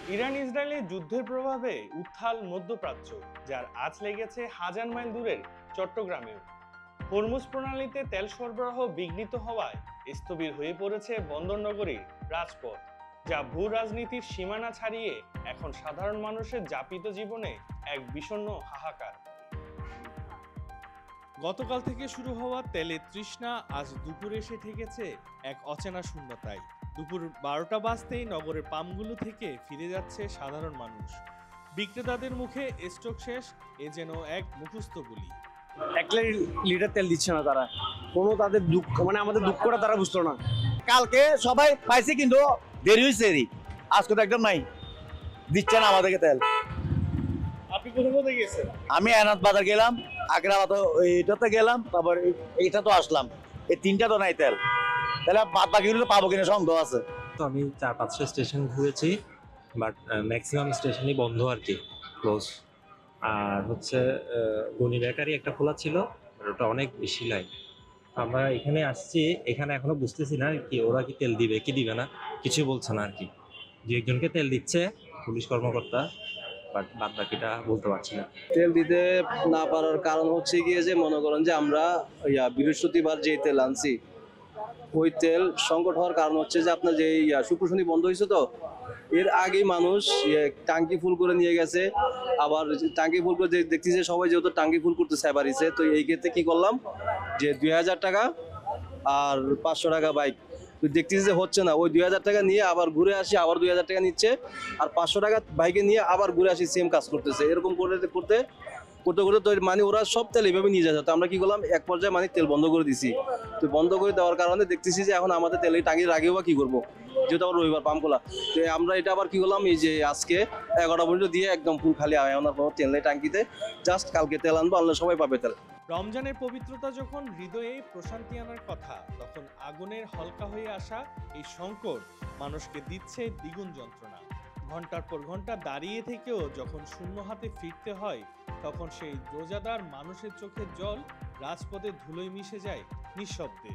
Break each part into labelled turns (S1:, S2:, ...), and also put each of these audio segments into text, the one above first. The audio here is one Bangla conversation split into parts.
S1: ইরান ইসরায়েলের যুদ্ধের প্রভাবে উত্তাল মধ্যপ্রাচ্য, যার আঁচ লেগেছে হাজার মাইল দূরের চট্টগ্রামেও। হরমুজ প্রণালীতে তেল সরবরাহ বিঘ্নিত হওয়ায় স্থবির হয়ে পড়েছে বন্দরনগরীর রাজপথ, যা ভূ রাজনীতির সীমানা ছাড়িয়ে এখন সাধারণ মানুষের যাপিত জীবনে এক বিষণ্ণ হাহাকার। গতকাল থেকে শুরু হওয়া তেলের তৃষ্ণা আজ দুপুরে এসে ঠেকেছে এক অচেনা শূন্যতায়। দুপুর ১২টা বাজতেই নগরের পাম্পগুলো থেকে ফিরে যাচ্ছে সাধারণ মানুষ। বিক্রেতাদের মুখে স্টক শেষ, এ যেন এক মুখস্থ বলি।
S2: 1 লিটার তেল দিচ্ছে না তারা, কোনো তাদের দুঃখ মানে আমাদের দুঃখটা তারা বুঝতো না।
S3: কালকে সবাই পাইছে কিন্তু দেরি হয়েছে, আজকে তো একদম নাই, দিচ্ছে না আমাদেরকে তেল।
S1: আপনি কোথায় গিয়েছেন?
S3: আমি এনাথ বাজার গেলাম, আগ্রাবাদ এইটাতে গেলাম, তারপর এইটা তো আসলাম, এই তিনটা তো নাই তেল। তাহলে বাদ বাকিগুলো পাবো কিনা সন্দেহ আছে।
S4: তো আমি 4-5টা স্টেশন ঘুরেছি, বাট ম্যাক্সিমাম স্টেশনই বন্ধ আর কি, ক্লোজ। আর হচ্ছে গনি বেকারি একটা খোলা ছিল, but ওটা অনেক বেশি লাইন। আমরা এখানে আসছি, এখানে এখনো বুঝতেছি না কি ওরা কি তেল দিবে কি দিবে না, কিছু বলছে না আর কি। দু একজনকে তেল দিচ্ছে পুলিশ কর্মকর্তা, বাট বাদ বাকিটা বলতে পারছি না।
S2: তেল দিতে না পারার কারণ হচ্ছে গিয়ে যে মনে করেন যে আমরা বৃহস্পতিবার যে তেল আনছি, ওই তেল সংকট হওয়ার কারণ হচ্ছে যে আপনার যে শুক্র শনি বন্ধ হয়েছে, তো এর আগেই মানুষ টাঙ্কি ফুল করে নিয়ে গেছে। আবার টাঙ্কি ফুল করে দেখতেছে সবাই, যেহেতু টাঙ্কি ফুল করতেছে এবারিছে, তো এই ক্ষেত্রে কি করলাম যে 2000 টাকা আর 500 টাকা বাইক দেখতেছি যে হচ্ছে না, ওই 2000 টাকা নিয়ে আবার ঘুরে আসি, আবার 2000 টাকা নিচ্ছে, আর 500 টাকা বাইকে নিয়ে আবার ঘুরে আসি, সেম কাজ করতেছে। এরকম করতে করতে করতে করতে তো মানে ওরা সব তেল এইভাবে নিয়ে যাচ্ছে। তো আমরা কি করলাম, এক পর্যায়ে মানে তেল বন্ধ করে দিছি। তো বন্ধ করে দেওয়ার কারণে দেখতেছি যে এখন আমাদের তেল টাঙ্গির আগেও বা কি করবো, যেহেতু আবার রবিবার পাম্প খোলা। তো আমরা এটা আবার কি করলাম, এই যে আজকে 11টা পর্যন্ত দিয়ে একদম ফুল খালি আনার পর তেল নেই টাঙ্কিতে, জাস্ট কালকে তেল আনবো, আনলে সবাই পাবে তেল।
S1: রমজানের পবিত্রতা যখন হৃদয়ে প্রশান্তি আনার কথা, তখন আগুনের হালকা হয়ে আসা এই সংকট মানুষকে দিচ্ছে দ্বিগুণ যন্ত্রণা। ঘন্টার পর ঘন্টা দাঁড়িয়ে থেকেও যখন শূন্য হাতে ফিরতে হয়, তখন সেই রোজাদার মানুষের চোখের জল রাজপথে ধুলোয় মিশে যায় নিঃশব্দে।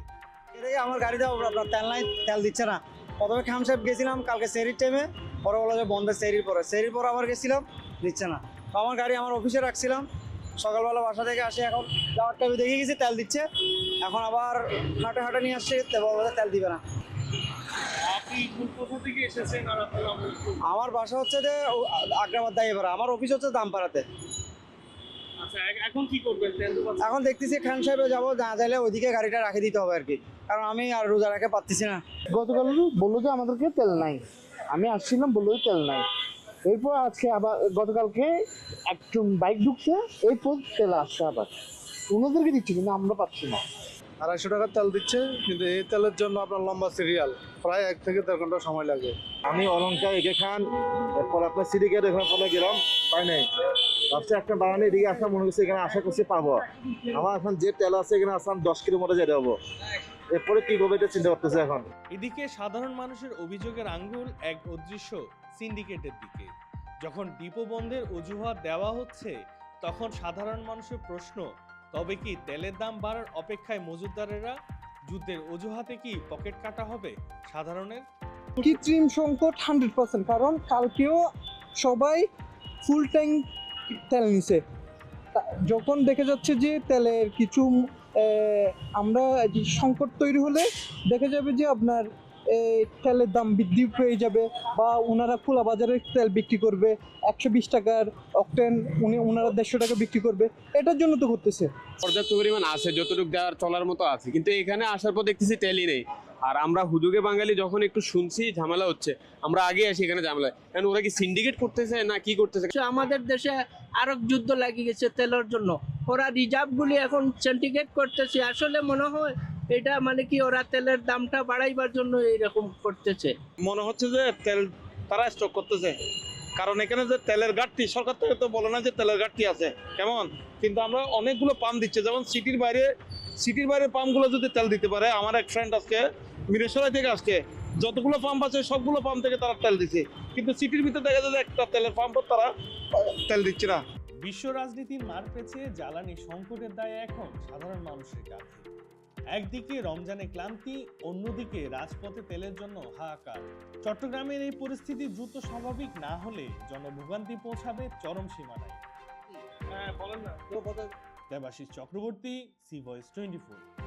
S5: এটাই আমার গাড়ি দেওয়া আপনার তেল নাই, তেল দিচ্ছে না। প্রথমে খাম সাহেব গেছিলাম কালকে সেরির টাইমে, পরে বলা যে বন্ধ, সেরির পরে আবার গেছিলাম, দিচ্ছে না। তো আমার গাড়ি আমার অফিসে রাখছিলাম, সকালবেলা বাসা থেকে আসি, এখন যাওয়ার টাইমে দেখে গেছি তেল দিচ্ছে, এখন আবার হাঁটে হাঁটে নিয়ে আসছে, তেল দিবে না।
S1: আপনি কোথা থেকে এসেছেন? আর
S5: আমার বাসা হচ্ছে যে আগ্রাবাদ দাইপাড়া, আমার অফিস হচ্ছে দামপাড়াতে।
S1: আচ্ছা, এখন কি করবেন?
S5: এখন দেখতেছি খান সাহেবে যাবো, না যাইলে ওইদিকে গাড়িটা রাখে দিতে হবে আর কি, কারণ আমি আর রোজা রাখে পারতেছি না।
S6: গতকাল বললো যে আমাদেরকে তেল নাই, আমি আসছিলাম বললো তেল নাই, এরপর আজকে আবার গতকালকে একটু বাইক ঢুকছে, এরপর তেল আসছে আবার, ওনাদেরকে দিচ্ছি কিন্তু আমরা পাচ্ছি না।
S7: 250 টাকার তেল দিচ্ছে, কিন্তু এই তেলের জন্য আপনার লম্বা সিরিয়াল, প্রায় 1 থেকে 1.5 ঘন্টা সময় লাগে।
S8: আমি অলঙ্কার এগে খান, এরপর আপনার সিডিকেট এখানে ফোনে গেলাম, পাই নাই। ভাবছি একটা বাগানে এদিকে আসলাম, মনে করছি এখানে আশা করছি পাবো। আমার এখন যে তেল আছে এখানে আসলাম 10 কিলো মতো যেতে হবো, এরপরে কি করবো এটা চিন্তা করতেছে এখন।
S1: এদিকে সাধারণ মানুষের অভিযোগের আঙ্গুল এক অদৃশ্য সিন্ডিকেটের দিকে। যখন ডিপো বন্ধের অজুহাত দেওয়া হচ্ছে, তখন সাধারণ মানুষের প্রশ্ন, তবে কি তেলের দাম বাড়ার অপেক্ষায় মজুতদারেরা? যুদ্ধের অজুহাতে কি পকেট কাটা হবে সাধারণের?
S6: কৃত্রিম সংকট 100%, কারণ কালকেও সবাই ফুল ট্যাঙ্ক তেল নিছে। যখন দেখা যাচ্ছে যে তেলের কিছু আমরা সংকট তৈরি হলে দেখা যাবে যে আপনার তেলের দাম বৃদ্ধি পেয়ে যাবে, বা ওনারা খোলা বাজারে তেল বিক্রি করবে 120 টাকার অকটেন, ওনারা 150 টাকা বিক্রি করবে। এটার জন্য তো করতেছে।
S2: পর্যাপ্ত পরিমাণ আছে, যতটুকু দেওয়ার চলার মতো আছে, কিন্তু এখানে আসার পর দেখতেছি তেলই নেই। আর আমরা হুজুগে বাঙালি যখন একটু শুনছি ঝামেলা হচ্ছে, আমরা আগে আসি এখানে ঝামেলা, কারণ ওরা কি সিন্ডিকেট করতেছে না কি করতেছে?
S9: আমাদের দেশে আরো যুদ্ধ লাগিয়ে গেছে তেলের জন্য, ওরা রিজার্ভ গুলি এখন সিন্ডিকেট করতেছে। আসলে মনে হয় এটা মানে কি ওরা তেলের দামটা বাড়াইবার জন্য এইরকম করতেছে।
S7: মনে হচ্ছে যে তেল তারা স্টক করতেছে, কারণ এখানে যে তেলের ঘাটতি, সরকার থেকে তো বলে না যে তেলের ঘাটতি আছে কেমন, কিন্তু আমরা অনেকগুলো পাম্প দিচ্ছে, যেমন সিটির বাইরে পাম্পগুলো যদি তেল দিতে পারে। আমার এক ফ্রেন্ড আজকে মিরেশ্বরাই থেকে আসছে, যতগুলো পাম্প আছে সবগুলো পাম্প থেকে তারা তেল দিচ্ছে, কিন্তু সিটির ভিতরে দেখা যায় যে একটা তেলের পাম্পও তারা তেল দিচ্ছে না।
S1: বিশ্ব রাজনীতির মার পেছে জ্বালানি সংকটের দায় এখন সাধারণ মানুষের কাছে। একদিকে রমজানে ক্লান্তি, অন্যদিকে রাজপথে তেলের জন্য হাহাকার। চট্টগ্রামের এই পরিস্থিতি দ্রুত স্বাভাবিক না হলে জনভোগান্তি পৌঁছাবে চরম সীমানায়।
S7: হ্যাঁ বলেন না।
S1: Debashish Chakraborty, C voice 24।